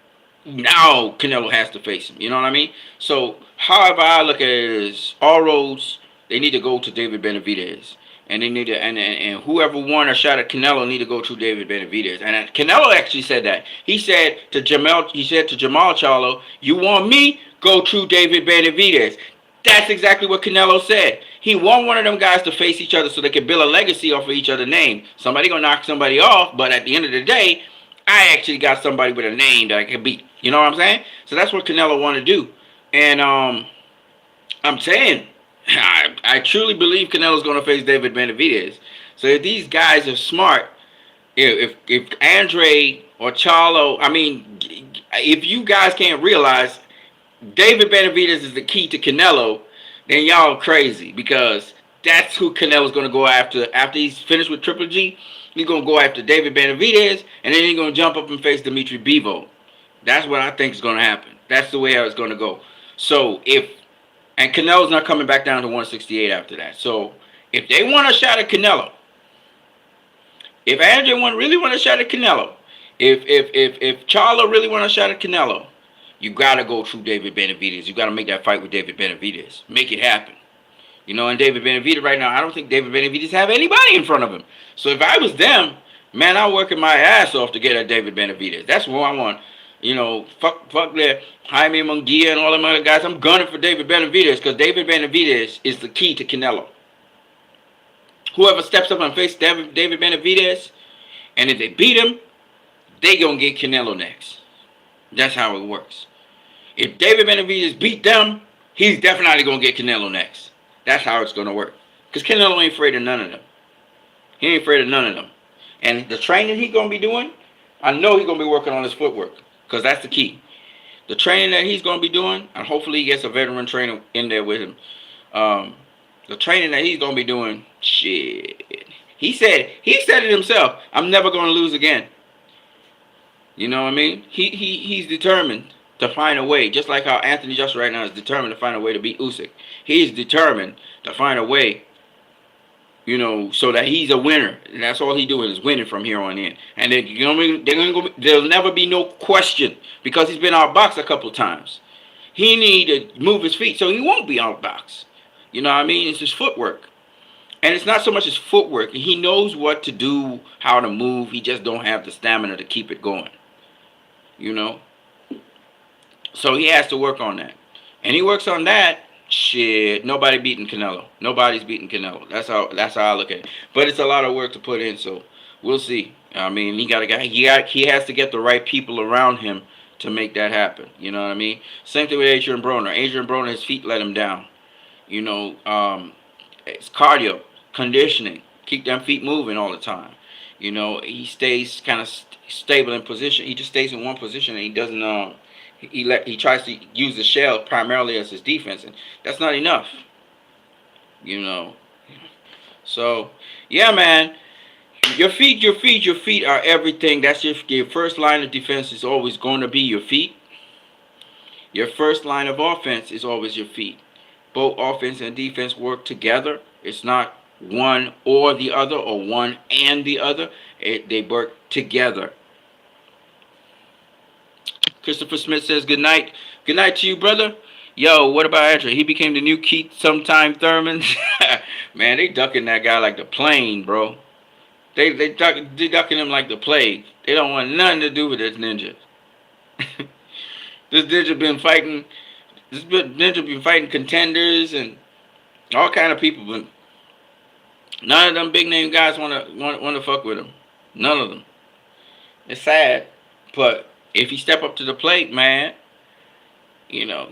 now Canelo has to face him. You know what I mean? So however I look at it is, all roads, they need to go to David Benavidez. And they need to, and whoever won a shot at Canelo need to go through David Benavidez. And Canelo actually said that. He said to Jamal Charlo, "You want me? Go through David Benavidez." That's exactly what Canelo said. He want one of them guys to face each other so they can build a legacy off of each other's name. Somebody gonna knock somebody off, but at the end of the day, I actually got somebody with a name that I can beat. You know what I'm saying? So that's what Canelo want to do. And I'm saying, I truly believe Canelo's going to face David Benavidez. So if these guys are smart, if Andre or Charlo, I mean, if you guys can't realize David Benavidez is the key to Canelo, then y'all crazy, because that's who Canelo's going to go after. After he's finished with Triple G, he's going to go after David Benavidez, and then he's going to jump up and face Dimitri Bivol. That's what I think is going to happen. That's the way how it's going to go. So and Canelo's not coming back down to 168 after that. So if they want a shot at Canelo, if Andre really want a shot at Canelo, if Charlo really want a shot at Canelo, you got to go through David Benavidez. You got to make that fight with David Benavidez. Make it happen. You know, and David Benavidez right now, I don't think David Benavidez have anybody in front of him. So if I was them, man, I'm working my ass off to get at David Benavidez. That's what I want. You know, fuck the Jaime Munguia and all them other guys. I'm gunning for David Benavidez, because David Benavidez is the key to Canelo. Whoever steps up and faces David Benavidez, and if they beat him, they gonna get Canelo next. That's how it works. If David Benavidez beat them, he's definitely gonna get Canelo next. That's how it's gonna work. Because Canelo ain't afraid of none of them. He ain't afraid of none of them. And the training he gonna be doing, I know he's gonna be working on his footwork. Because that's the key. The training that he's going to be doing, and hopefully he gets a veteran trainer in there with him. The training that he's gonna be doing, shit. He said it himself. I'm never gonna lose again. You know what I mean? He's determined to find a way, just like how Anthony Joshua right now is determined to find a way to beat Usyk. He's determined to find a way, so that he's a winner, and that's all he's doing is winning from here on in. And there'll never be no question because he's been outboxed a couple times. He need to move his feet so he won't be outboxed. You know what I mean? It's his footwork. And it's not so much his footwork. He knows what to do, how to move. He just don't have the stamina to keep it going. You know? So he has to work on that. And he works on that, shit, nobody beating Canelo. Nobody's beating Canelo. That's how I look at it. But it's a lot of work to put in, so we'll see. I mean, he has to get the right people around him to make that happen. You know what I mean? Same thing with Adrian Broner. Adrian Broner, his feet let him down. It's cardio, conditioning, keep them feet moving all the time. He stays kind of stable in position. He just stays in one position and he doesn't. He tries to use the shell primarily as his defense, and that's not enough. So yeah, man. Your feet are everything. That's your first line of defense is always going to be your feet. Your first line of offense is always your feet. Both offense and defense work together. It's not one or the other or one and the other. They work together. Christopher Smith says good night. Good night to you, brother. Yo, what about Andrew? He became the new Keith sometime Thurman. Man, they ducking that guy like the plane, bro. They ducking him like the plague. They don't want nothing to do with this ninja. This ninja been fighting. This ninja been fighting contenders and all kind of people, but none of them big name guys want to fuck with him. None of them. It's sad, but if he step up to the plate, man,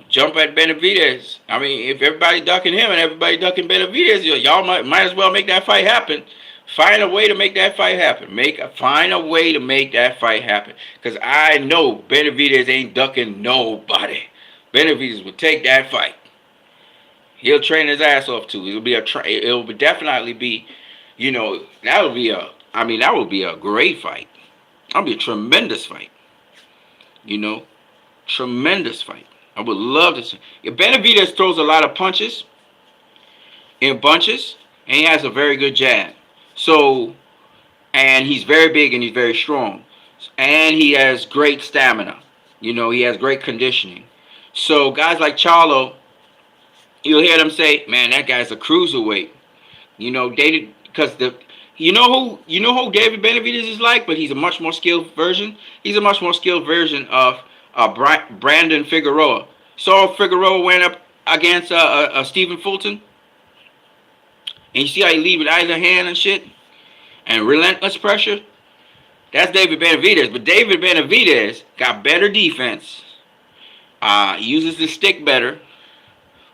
jump at Benavidez. I mean, if everybody ducking him and everybody ducking Benavidez, y'all might as well make that fight happen. Find a way to make that fight happen. Find a way to make that fight happen. Because I know Benavidez ain't ducking nobody. Benavidez will take that fight. He'll train his ass off too. It'll definitely be, that would be a great fight. That'll be a tremendous fight. Tremendous fight. I would love to see. Benavidez throws a lot of punches in bunches, and he has a very good jab. So, and he's very big and he's very strong. And he has great stamina. He has great conditioning. So guys like Charlo, you'll hear them say, man, that guy's a cruiserweight. Because you know who David Benavidez is like, but he's a much more skilled version. He's a much more skilled version of Brandon Figueroa. So Figueroa went up against Stephen Fulton. And you see how he leave with either hand and shit? And relentless pressure? That's David Benavidez. But David Benavidez got better defense. Uses the stick better.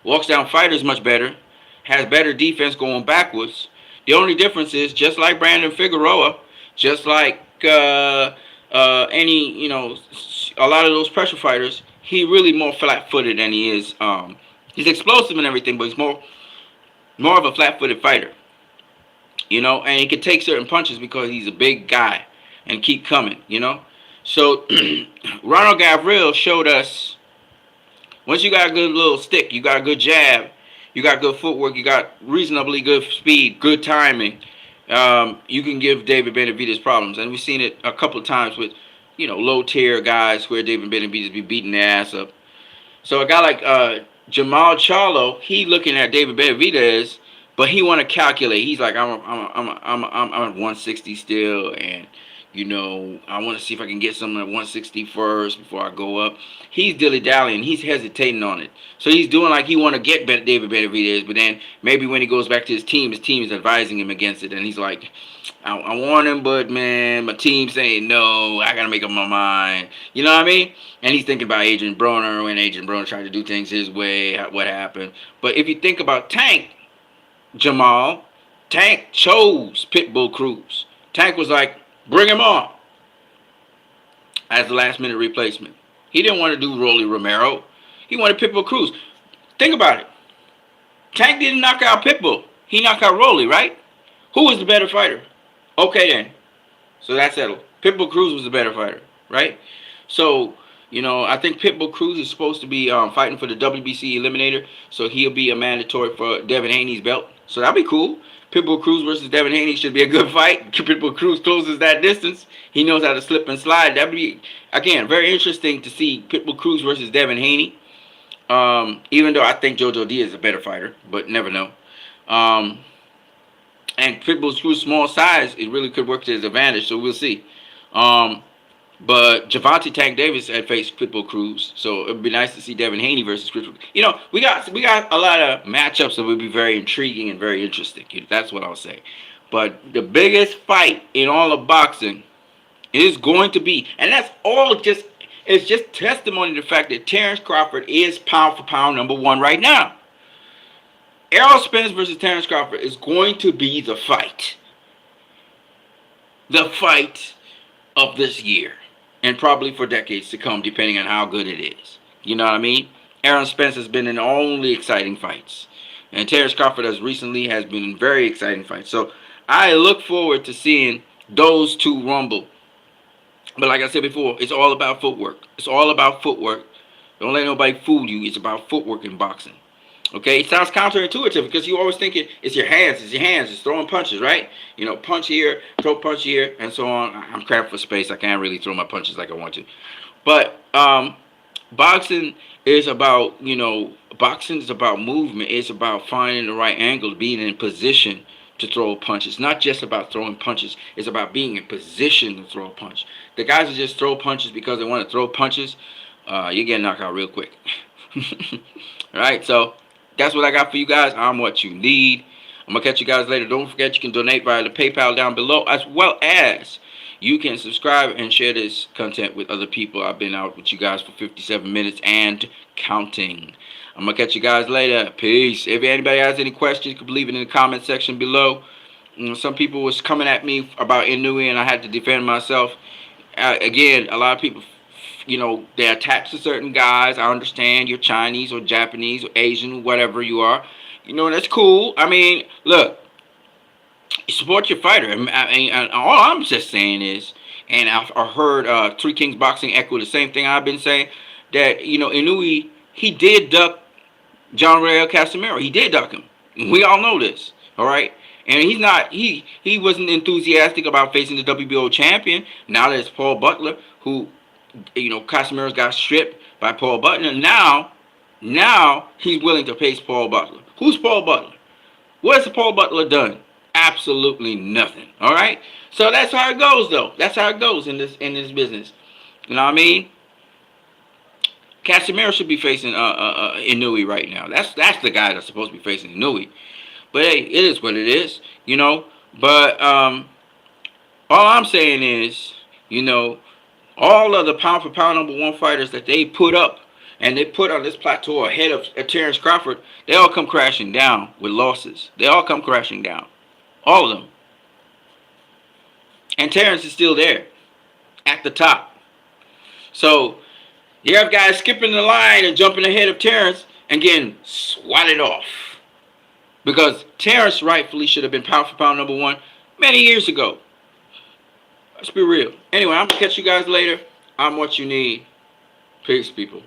Walks down fighters much better. Has better defense going backwards. The only difference is, just like Brandon Figueroa, just like a lot of those pressure fighters, he really more flat-footed than he is. He's explosive and everything, but he's more of a flat-footed fighter. And he can take certain punches because he's a big guy and keep coming, So Ronald Gavril showed us, once you got a good little stick, you got a good jab, you got good footwork, you got reasonably good speed, good timing, you can give David Benavidez problems. And we've seen it a couple of times with, low-tier guys where David Benavidez be beating their ass up. So a guy like Jamal Charlo, he looking at David Benavidez, but he want to calculate. He's like, I'm at 160 still, and I want to see if I can get something at 160 first before I go up. He's dilly-dallying. He's hesitating on it. So he's doing like he want to get David Benavidez, but then maybe when he goes back to his team is advising him against it, and he's like, I want him, but man, my team's saying no. I gotta make up my mind. You know what I mean? And he's thinking about Adrian Broner when Adrian Broner tried to do things his way. What happened? But if you think about Tank chose Pitbull Cruz. Tank was like, bring him on as the last-minute replacement. He didn't want to do Rolly Romero. He wanted Pitbull Cruz. Think about it. Tank didn't knock out Pitbull. He knocked out Rolly, right? Who was the better fighter? Okay then. So that's settled. Pitbull Cruz was the better fighter, right? So, I think Pitbull Cruz is supposed to be fighting for the WBC Eliminator, so he'll be a mandatory for Devin Haney's belt. So that'll be cool. Pitbull Cruz versus Devin Haney should be a good fight. Pitbull Cruz closes that distance. He knows how to slip and slide. That'd be, again, very interesting to see Pitbull Cruz versus Devin Haney. Even though I think Jojo Diaz is a better fighter, but never know. And Pitbull Cruz's small size, it really could work to his advantage, so we'll see. But Javante Tank Davis had faced Pitbull Cruz, so it'd be nice to see Devin Haney versus Pitbull. We got a lot of matchups that would be very intriguing and very interesting. That's what I'll say. But the biggest fight in all of boxing is going to be, and that's all it's just testimony to the fact that Terrence Crawford is pound for pound number one right now. Errol Spence versus Terrence Crawford is going to be the fight. The fight of this year. And probably for decades to come, depending on how good it is. You know what I mean? Errol Spence has been in only exciting fights. And Terrence Crawford has been in very exciting fights. So I look forward to seeing those two rumble. But like I said before, it's all about footwork. It's all about footwork. Don't let nobody fool you. It's about footwork in boxing. Okay, it sounds counterintuitive because you always think it's your hands, it's throwing punches, right? Punch here, throw punch here, and so on. I'm cramped for space. I can't really throw my punches like I want to. But boxing is about, boxing is about movement. It's about finding the right angle, being in position to throw a punch. It's not just about throwing punches. It's about being in position to throw a punch. The guys who just throw punches because they want to throw punches, you get knocked out real quick. All right, so that's what I got for you guys. I'm what you need. I'm going to catch you guys later. Don't forget you can donate via the PayPal down below, as well as you can subscribe and share this content with other people. I've been out with you guys for 57 minutes and counting. I'm going to catch you guys later. Peace. If anybody has any questions, you can leave it in the comment section below. Some people was coming at me about Inui, and I had to defend myself. Again, a lot of people, they're attached to certain guys. I understand you're Chinese or Japanese or Asian, whatever you are. That's cool. I mean, look, support your fighter. And all I'm just saying is, and I heard Three Kings Boxing echo the same thing I've been saying, that, Inui, he did duck John Rael Casimiro. He did duck him. We all know this, all right? And he wasn't enthusiastic about facing the WBO champion. Now that it's Paul Butler, who, Casimiro's got stripped by Paul Butler. Now he's willing to face Paul Butler. Who's Paul Butler? What has Paul Butler done? Absolutely nothing. All right. So that's how it goes, though. That's how it goes in this business. You know what I mean? Casimiro should be facing Inui right now. That's the guy that's supposed to be facing Inui. But hey, it is what it is. But all I'm saying is, all of the pound for pound number one fighters that they put up and they put on this plateau ahead of Terrence Crawford, they all come crashing down with losses. They all come crashing down. All of them. And Terrence is still there at the top. So you have guys skipping the line and jumping ahead of Terrence and getting swatted off. Because Terrence rightfully should have been pound for pound number one many years ago. Let's be real. Anyway, I'm going to catch you guys later. I'm what you need. Peace, people.